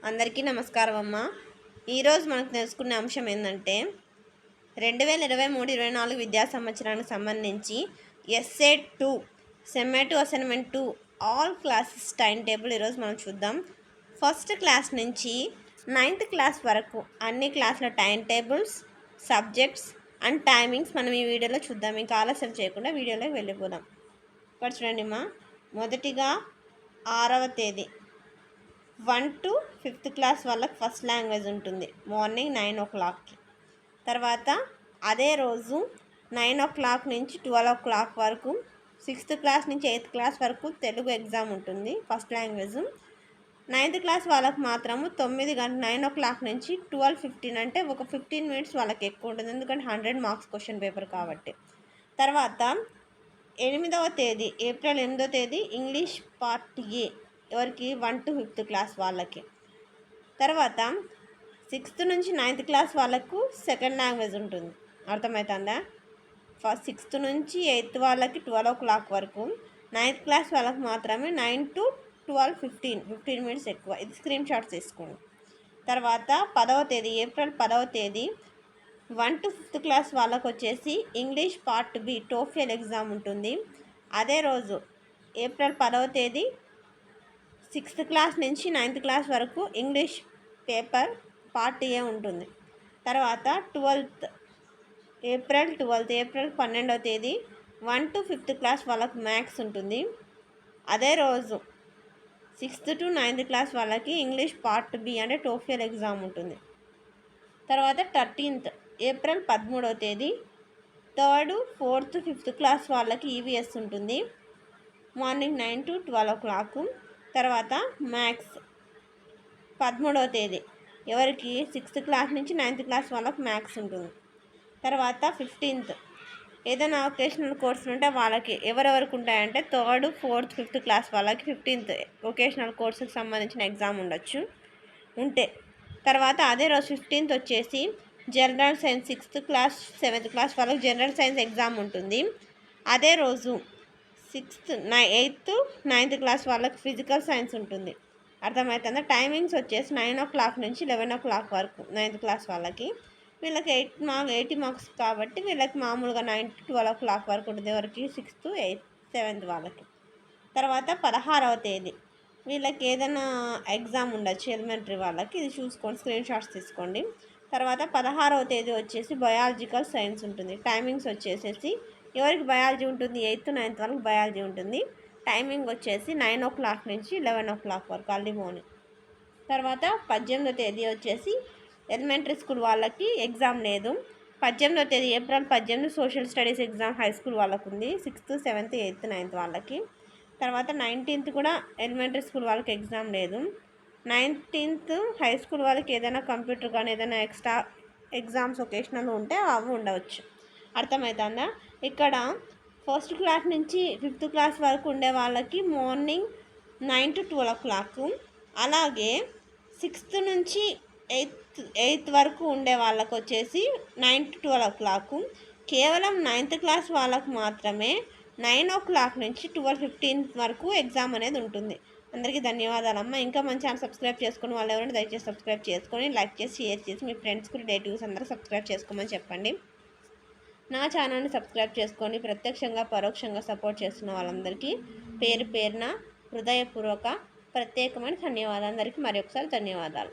అందరికీ నమస్కారం అమ్మ. ఈరోజు మనకు తెలుసుకునే అంశం ఏంటంటే 2023-24 విద్యా సంవత్సరానికి సంబంధించి SA 2 sem 2 assignment 2 all classes time table ఈరోజు మనం చూద్దాం. ఫస్ట్ క్లాస్ నుంచి 9th క్లాస్ వరకు అన్ని క్లాసుల time tables, subjects and timings మనం ఈ వీడియోలో చూద్దాం. ఇంకా ఆలస్యం చేయకుండా వీడియోలోకి వెళ్ళిపోదాం. ఇక్కడ చూడండి అమ్మా, మొదటిగా 6వ తేదీ 1 to 5th క్లాస్ వాళ్ళకి ఫస్ట్ లాంగ్వేజ్ ఉంటుంది మార్నింగ్ 9 o'clockకి. తర్వాత అదే రోజు 9 o'clock నుంచి 12 o'clock వరకు 6th క్లాస్ నుంచి 8th క్లాస్ వరకు తెలుగు ఎగ్జామ్ ఉంటుంది ఫస్ట్ లాంగ్వేజ్. 9th క్లాస్ వాళ్ళకి మాత్రము 9 o'clock నుంచి 12:15 అంటే ఒక 15 minutes వాళ్ళకి ఎక్కువ ఉంటుంది, ఎందుకంటే 100 మార్క్స్ క్వశ్చన్ పేపర్ కాబట్టి. తర్వాత 8వ తేదీ ఏప్రిల్ 8వ తేదీ ఇంగ్లీష్ పార్ట్ ఏ ఎవరికి 1 to 5th క్లాస్ వాళ్ళకి. తర్వాత 6th నుంచి 9th క్లాస్ వాళ్ళకు సెకండ్ లాంగ్వేజ్ ఉంటుంది. అర్థమవుతుందా? ఫస్ట్ 6th నుంచి 8th వాళ్ళకి 12 o'clock వరకు, 9th క్లాస్ వాళ్ళకి మాత్రమే 9 to 12:15 15 minutes ఎక్కువ. ఇది స్క్రీన్ షాట్స్ తీసుకోండి. తర్వాత 10వ తేదీ ఏప్రిల్ 10వ తేదీ 1 to 5th క్లాస్ వాళ్ళకు వచ్చేసి English part B TOEFL exam ఉంటుంది. అదే రోజు ఏప్రిల్ 10వ తేదీ 6th క్లాస్ నుంచి 9th క్లాస్ వరకు ఇంగ్లీష్ పేపర్ పార్ట్ ఏ ఉంటుంది. తర్వాత ఏప్రిల్ 12వ తేదీ 1 to 5th క్లాస్ వాళ్ళకి మ్యాథ్స్ ఉంటుంది. అదే రోజు 6th to 9th క్లాస్ వాళ్ళకి ఇంగ్లీష్ పార్ట్ బి అంటే టోఫెల్ ఎగ్జామ్ ఉంటుంది. తర్వాత 13th ఏప్రిల్ 13వ తేదీ 3rd, 4th, 5th క్లాస్ వాళ్ళకి ఈవీఎస్ ఉంటుంది మార్నింగ్ 9 to 12 o'clock. తర్వాత మ్యాథ్స్ 13వ తేదీ ఎవరికి 6th క్లాస్ నుంచి 9th క్లాస్ వాళ్ళకి మ్యాథ్స్ ఉంటుంది. తర్వాత 15th ఏదైనా వొకేషనల్ కోర్సులు ఉంటే వాళ్ళకి ఎవరెవరికి ఉంటాయంటే 3rd, 4th, 5th క్లాస్ వాళ్ళకి 15th వొకేషనల్ కోర్సుకి సంబంధించిన ఎగ్జామ్ ఉండొచ్చు ఉంటే. తర్వాత అదే రోజు 15th వచ్చేసి general science 6th class 7th class వాళ్ళకి జనరల్ సైన్స్ ఎగ్జామ్ ఉంటుంది. అదే రోజు 8th, 9th క్లాస్ వాళ్ళకి ఫిజికల్ సైన్స్ ఉంటుంది. అర్థమవుతుందా? టైమింగ్స్ వచ్చేసి 9 o'clock నుంచి 11 o'clock వరకు 9th క్లాస్ వాళ్ళకి. వీళ్ళకి 80 మార్క్స్ కాబట్టి వీళ్ళకి మామూలుగా 9 to 12 o'clock వరకు ఉంటుంది ఎవరికి 6th, 8th, 7th వాళ్ళకి. తర్వాత 16వ తేదీ వీళ్ళకి ఏదైనా ఎగ్జామ్ ఉండొచ్చు ఎలిమెంటరీ వాళ్ళకి, ఇది చూసుకోండి, స్క్రీన్ షాట్స్ తీసుకోండి. తర్వాత 16వ తేదీ వచ్చేసి బయాలజికల్ సైన్స్ ఉంటుంది. టైమింగ్స్ వచ్చేసేసి ఎవరికి బయాలజీ ఉంటుంది 8th, 9th వాళ్ళకి బయాలజీ ఉంటుంది. టైమింగ్ వచ్చేసి 9 o'clock నుంచి 11 o'clock వరకు అర్లీ మార్నింగ్. తర్వాత 18వ తేదీ వచ్చేసి ఎలిమెంటరీ స్కూల్ వాళ్ళకి ఎగ్జామ్ లేదు. 18వ తేదీ April 18 social studies exam high school వాళ్ళకు ఉంది 6th, 7th, 8th, 9th వాళ్ళకి. తర్వాత 19th కూడా ఎలిమెంటరీ స్కూల్ వాళ్ళకి ఎగ్జామ్ లేదు. 19th హై స్కూల్ వాళ్ళకి ఏదైనా కంప్యూటర్ కానీ ఏదైనా ఎక్స్ట్రా ఎగ్జామ్స్ ఒకేషనల్ ఉంటే అవి ఉండవచ్చు. అర్థమవుతుందా? ఇక్కడ ఫస్ట్ క్లాస్ నుంచి 5th క్లాస్ వరకు ఉండే వాళ్ళకి మార్నింగ్ 9 to 12 o'clock, అలాగే 6th నుంచి 8th వరకు ఉండే వాళ్ళకు వచ్చేసి 9 to 12 o'clock. కేవలం 9th క్లాస్ వాళ్ళకు మాత్రమే 9 o'clock నుంచి 12:15 వరకు ఎగ్జామ్ అనేది ఉంటుంది. అందరికీ ధన్యవాదాలమ్మ. ఇంకా మన ఛానల్ సబ్స్క్రైబ్ చేసుకుని వాళ్ళు ఎవరైనా దయచేసి సబ్స్క్రైబ్ చేసుకొని లైక్ చేసి షేర్ చేసి మీ ఫ్రెండ్స్కి రిలేటివ్స్ అందరూ సబ్స్క్రైబ్ చేసుకోమని చెప్పండి. నా ఛానల్ని సబ్స్క్రైబ్ చేసుకొని ప్రత్యక్షంగా పరోక్షంగా సపోర్ట్ చేస్తున్న వాళ్ళందరికీ పేరు పేరున హృదయపూర్వక ప్రత్యేకమైన ధన్యవాదాలు. అందరికీ మరి ఒకసారి ధన్యవాదాలు.